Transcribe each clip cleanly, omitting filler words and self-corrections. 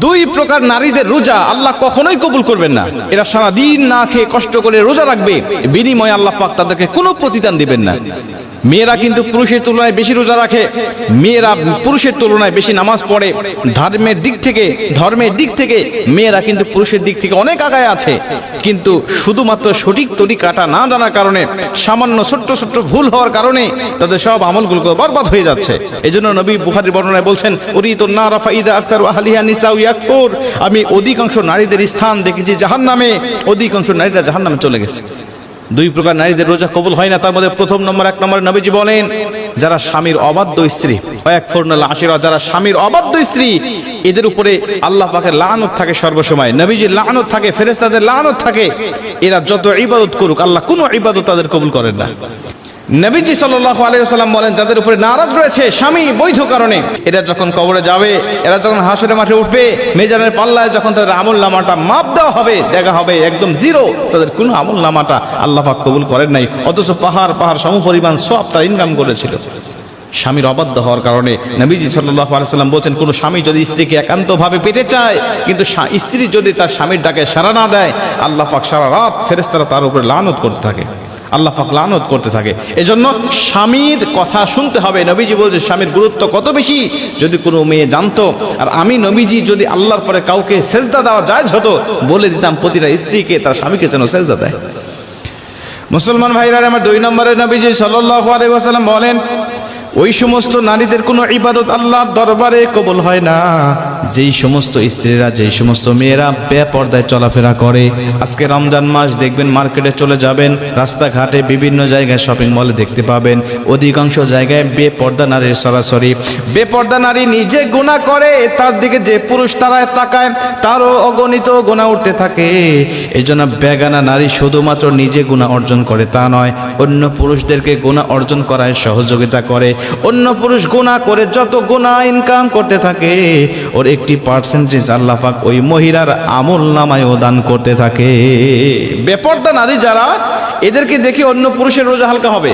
দুই প্রকার নারীদের রোজা আল্লাহ কখনোই কবুল করবেন না। এরা সারাদিন না খেয়ে কষ্ট করে রোজা রাখবে, বিনিময়ে আল্লাহ পাক তাদেরকে কোনো প্রতিদান দিবেন না। মেয়েরা কিন্তু পুরুষের তুলনায় বেশি রোজা রাখে, মেয়েরা পুরুষের তুলনায় বেশি নামাজ পড়ে, ধর্মের দিক থেকে মেয়েরা কিন্তু পুরুষের দিক থেকে অনেক আগায় আছে। কিন্তু শুধুমাত্র সঠিক তরিকাটা না জানার কারণে, সামান্য ছোট্ট ছোট্ট ভুল হওয়ার কারণে তাদের সব আমলগুলো বরবাদ হয়ে যাচ্ছে। এজন্য নবী বুখারীর বর্ণনায় বলছেন, উরিতুন নারা ফাইদা আকতারু আহলিহা নিসাউ ইয়াকফুর, আমি অধিকাংশ নারীদের স্থান দেখেছি জাহান্নামে, অধিকাংশ নারীরা জাহান্নামে চলে গেছে। দুই প্রকার নারীদের রোজা কবুল হয় না। তার মধ্যে প্রথম নম্বর, এক নম্বরে নবীজি বলেন, যারা স্বামীর অবাধ্য স্ত্রী, ওয়াকফুরনাল আশিরা, যারা স্বামীর অবাধ্য স্ত্রী, এদের উপরে আল্লাহ পাকের লানত থাকে সর্বসময়, নবীজির লানত থাকে, ফেরেশতাদের লানত থাকে। এরা যত ইবাদত করুক আল্লাহ কোনো ইবাদত তাদের কবুল করেন না। নবীজি সাল্লাল্লাহু আলাইহি ওয়াসাল্লাম বলেন, যাদের উপরে নারাজ রয়েছে স্বামী বৈধ কারণে, এরা যখন কবরে যাবে, এরা যখন হাসরের মাঠে উঠবে, মিজানের পাল্লায় যখন তাদের আমলনামাটা মাপ দেওয়া হবে, দেখা হবে একদম জিরো, তাদের কোনো আমলনামাটা আল্লাহ পাক কবুল করেন নাই। অথচ পাহাড় সমপরিমাণ সওয়াব তারা ইনকাম করেছিল। স্বামীর অবাধ্য হওয়ার কারণে নবীজি সাল্লাল্লাহু আলাইহি ওয়াসাল্লাম বলেন, কোনো স্বামী যদি স্ত্রীকে একান্তভাবে পেতে চায়, কিন্তু স্ত্রী যদি তার স্বামীর ডাকে সাড়া না দেয়, আল্লাহ পাক সারা রাত ফেরেশতারা তার উপরে লানত করতে থাকে, আল্লাহ পাক লানত করতে থাকে। এজন্য স্বামীর কথা শুনতে হবে। নবীজি বলছে স্বামীর গুরুত্ব কত বেশি যদি কোনো মেয়ে জানতো। আর আমি নবীজি যদি আল্লাহর পরে কাউকে সেজদা দেওয়া জায়েজ হতো, বলে দিতাম প্রতিটা স্ত্রীকে তার স্বামীকে যেন সেজদা দেয়। মুসলমান ভাইরা আমার, দুই নম্বরে নবীজি সাল্লাল্লাহু আলাইহি ওয়াসাল্লাম বলেন, ওই সমস্ত নারীদের কোনো ইবাদত আল্লাহর দরবারে কবুল হয় না যেই সমস্ত স্ত্রীরা, যেই সমস্ত মেয়েরা বেপর্দায় চলাফেরা করে। আজকে রমজান মাস, দেখবেন মার্কেটে চলে যাবেন, রাস্তাঘাটে বিভিন্ন জায়গায় শপিং মলে দেখতে পাবেন অধিকাংশ জায়গায় বেপর্দা নারীর সরাসরি। বেপর্দা নারী নিজে গুনাহ করে, তার দিকে যে পুরুষ তারায় তাকায় তারও অগণিত গুনাহ উঠতে থাকে। এই জন্য বেগানা নারী শুধুমাত্র নিজে গুনাহ অর্জন করে তা নয়, অন্য পুরুষদেরকে গুনাহ অর্জন করায় সহযোগিতা করে। অন্য পুরুষ গুনাহ করে যত গুনাহ ইনকাম করতে থাকে, ওর একটি পার্সেন্টেজ আল্লাহ পাক ওই মহিলার আমল নামায় দান করতে থাকে। বেপর্দা নারী যারা, এদেরকে দেখে অন্য পুরুষের রোজা হালকা হবে,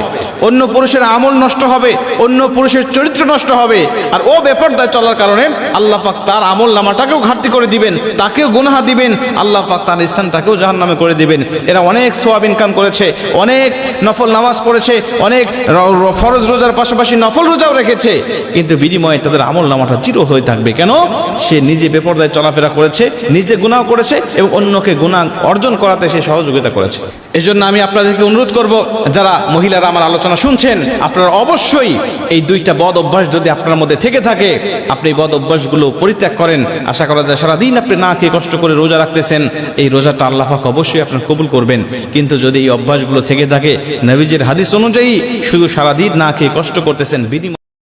অন্য পুরুষের আমল নষ্ট হবে, অন্য পুরুষের চরিত্র নষ্ট হবে। আর ও বেপর্দায় চলার কারণে আল্লাহ পাক তার আমল নামাটাকেও ঘাটতি করে দিবেন, তাকেও গুনাহ দিবেন, আল্লাহ পাক তার স্থানটাকেও জাহান্নামে করে দিবেন। এরা অনেক সওয়াব ইনকাম করেছে, অনেক নফল নামাজ পড়েছে, অনেক ফরজ রোজার পাশাপাশি নফল রোজাও রেখেছে, কিন্তু বিনিময়ে তাদের আমল নামাটা জিরো হয়ে থাকবে। কেন? সে নিজে বেপরদায় চলাফেরা করেছে, নিজে গুনাহ করেছে এবং অন্যকে গুনাহ অর্জন করাতে সে সহযোগিতা করেছে। এই জন্য আমি আপনাদেরকে অনুরোধ করব, যারা মহিলারা আমার আলোচনা শুনছেন, আপনারা অবশ্যই এই দুইটা বদ অভ্যাস যদি আপনার মধ্যে থেকে থাকে, আপনি এই বদ অভ্যাসগুলো পরিত্যাগ করেন। আশা করা যায় সারাদিন আপনি না খেয়ে কষ্ট করে রোজা রাখতেছেন, এই রোজাটা আল্লাহ পাক অবশ্যই আপনার কবুল করবেন। কিন্তু যদি এই অভ্যাসগুলো থেকে থাকে, নবীজির হাদিস অনুযায়ী শুধু সারাদিন না খেয়ে কষ্ট করতেছেন, বিনিময়ে